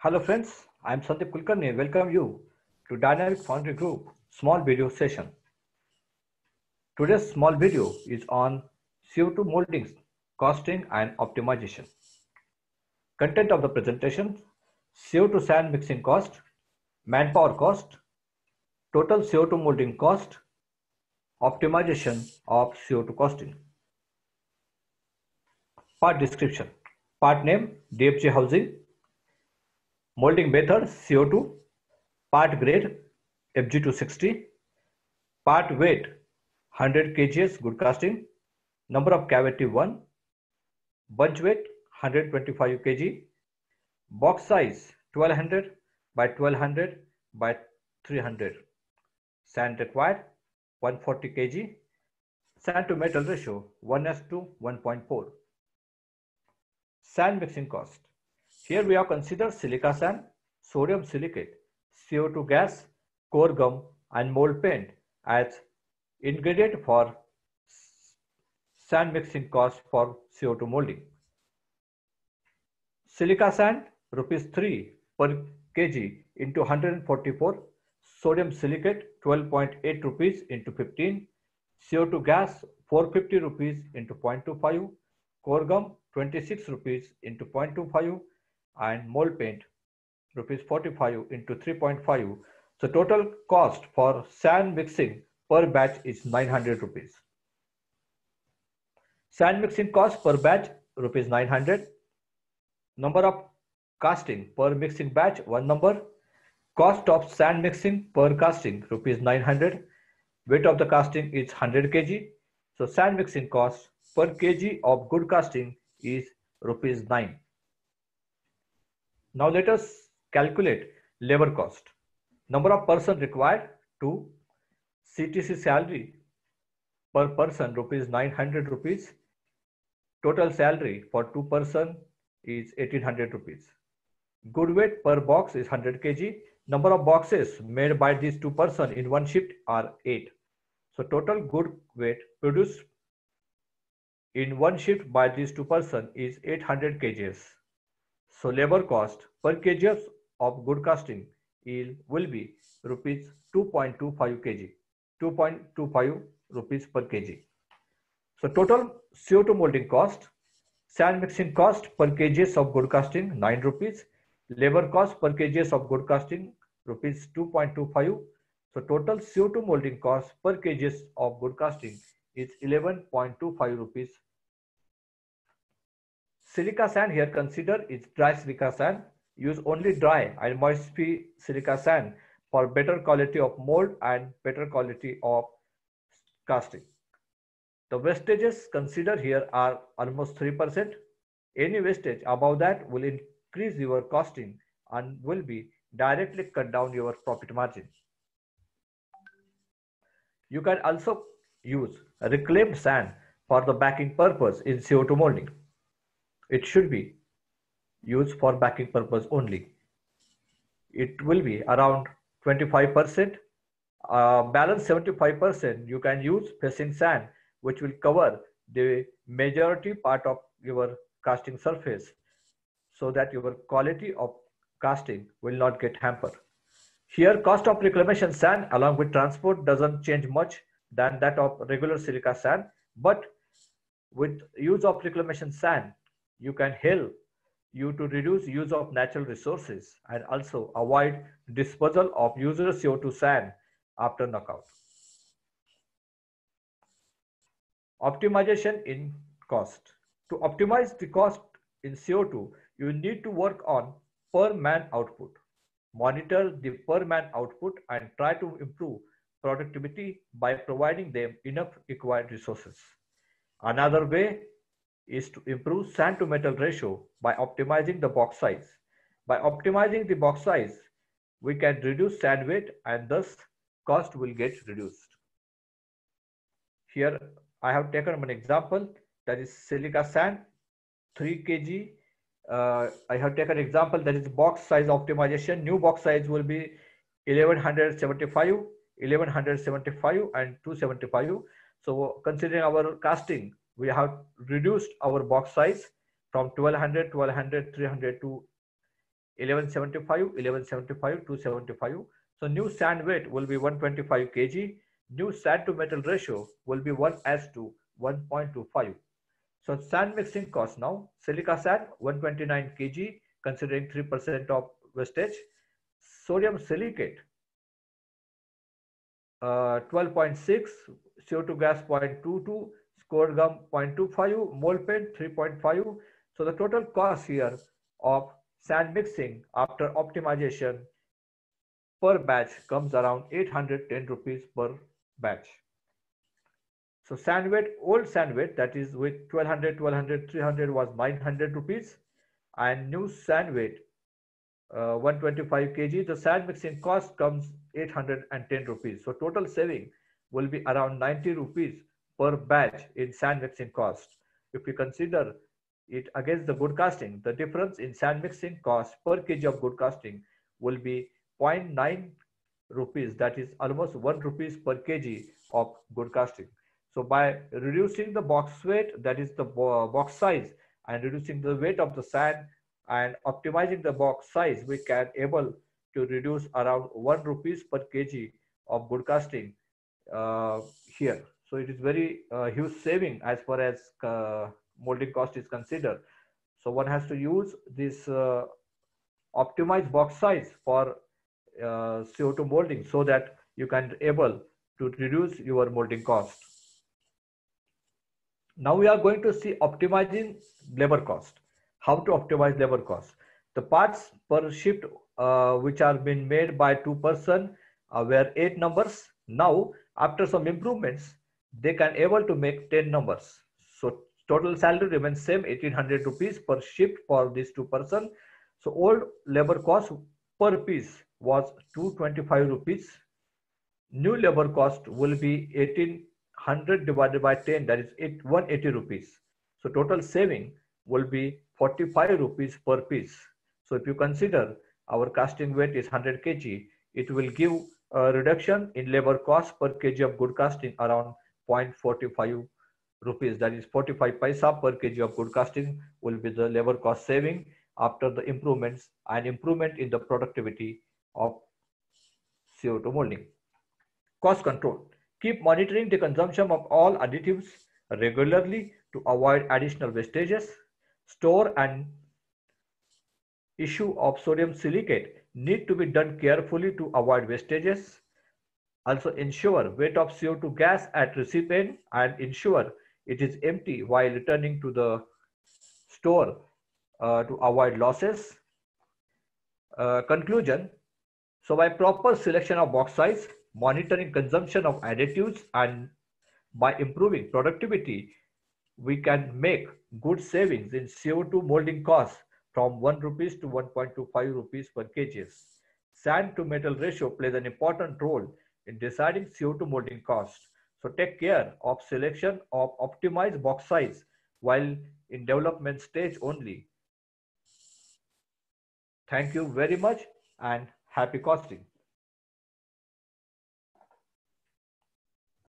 Hello friends, I am Sandeep Kulkarni. Welcome you to Dynamic Foundry Group small video session. Today's small video is on CO2 molding, costing and optimization. Content of the presentation: CO2 sand mixing cost, manpower cost, total CO2 molding cost, optimization of CO2 costing. Part description: part name DFG housing, molding method CO2, part grade FG260, part weight 100 kgs good casting, number of cavity 1, bunch weight 125 kg, box size 1200 by 1200 by 300, sand required 140 kg, sand to metal ratio 1:1.4. Sand mixing cost. Here we have considered silica sand, sodium silicate, CO2 gas, core gum and mold paint as ingredient for sand mixing cost for CO2 molding. Silica sand rupees 3 per kg into 144, sodium silicate 12.8 rupees into 15, CO2 gas 450 rupees into 0.25, core gum 26 rupees into 0.25 and mold paint rupees 45 into 3.5. So total cost for sand mixing per batch is 900 rupees. Sand mixing cost per batch rupees 900. Number of casting per mixing batch 1 number. Cost of sand mixing per casting rupees 900. Weight of the casting is 100 kg. So sand mixing cost per kg of good casting is rupees 9. Now let us calculate labor cost. Number of person required 2. CTC salary per person rupees 900 rupees. Total salary for 2 person is 1800 rupees. Good weight per box is 100 kg. Number of boxes made by these 2 person in one shift are 8. So total good weight produced in one shift by these 2 person is 800 kgs. So labor cost per kg of good casting will be rupees 2.25 kg, 2.25 rupees per kg. So total CO2 molding cost, sand mixing cost per kgs of good casting 9 rupees, labor cost per kgs of good casting rupees 2.25. So total CO2 molding cost per kgs of good casting is 11.25 rupees. Silica sand here consider is dry silica sand. Use only dry and moist silica sand for better quality of mold and better quality of casting. The wastages considered here are almost 3%. Any wastage above that will increase your costing and will be directly cut down your profit margin. You can also use reclaimed sand for the backing purpose in CO2 molding. It should be used for backing purpose only. It will be around 25%. Balance 75% you can use facing sand, which will cover the majority part of your casting surface so that your quality of casting will not get hampered. Here cost of reclamation sand along with transport doesn't change much than that of regular silica sand, but with use of reclamation sand you can help you to reduce use of natural resources and also avoid disposal of useless CO2 sand after knockout. Optimization in cost. To optimize the cost in CO2, you need to work on per man output. Monitor the per man output and try to improve productivity by providing them enough required resources. Another way is to improve sand to metal ratio by optimizing the box size. By optimizing the box size, we can reduce sand weight and thus cost will get reduced. Here I have taken one example, that is silica sand 3 kg. I have taken example that is box size optimization. New box size will be 1175, 1175 and 275. So considering our casting, we have reduced our box size from 1200, 1200, 300 to 1175, 1175, 275. So new sand weight will be 125 kg. New sand to metal ratio will be 1:1.25. So sand mixing cost now, silica sand 129 kg considering 3% of wastage. Sodium silicate 12.6, CO2 gas 0.22, scored gum 0.25, mold paint 3.5. So the total cost here of sand mixing after optimization per batch comes around 810 rupees per batch. So sand weight, old sand weight, that is with 1200, 1200, 300 was 900 rupees, and new sand weight 125 kg. The sand mixing cost comes 810 rupees. So total saving will be around 90 rupees per batch in sand mixing cost. If we consider it against the good casting, the difference in sand mixing cost per kg of good casting will be 0.9 rupees, that is almost 1 rupees per kg of good casting. So by reducing the box weight, that is the box size, and reducing the weight of the sand and optimizing the box size, we can able to reduce around 1 rupees per kg of good casting here. So it is very huge saving as far as molding cost is considered. So one has to use this optimized box size for CO2 molding so that you can able to reduce your molding cost. Now we are going to see optimizing labor cost. How to optimize labor cost? The parts per shift which are being made by 2 person were 8 numbers. Now after some improvements, they can able to make 10 numbers. So total salary remains same, 1800 rupees per shift for these 2 person. So old labor cost per piece was 225 rupees. New labor cost will be 1800 divided by 10, that is 180 rupees. So total saving will be 45 rupees per piece. So if you consider our casting weight is 100 kg, it will give a reduction in labor cost per kg of good casting around 0.45 rupees, that is 45 paisa per kg of good casting will be the labor cost saving after the improvements and improvement in the productivity of CO2 molding. Cost control. Keep monitoring the consumption of all additives regularly to avoid additional wastages. Store and issue of sodium silicate need to be done carefully to avoid wastages. Also ensure weight of CO2 gas at receipt end and ensure it is empty while returning to the store to avoid losses. Conclusion. So by proper selection of box size, monitoring consumption of additives, and by improving productivity, we can make good savings in CO2 molding costs from 1 rupees to 1.25 rupees per kg. Sand to metal ratio plays an important role in deciding CO2 molding cost. So take care of selection of optimized box size while in development stage only. Thank you very much and happy costing.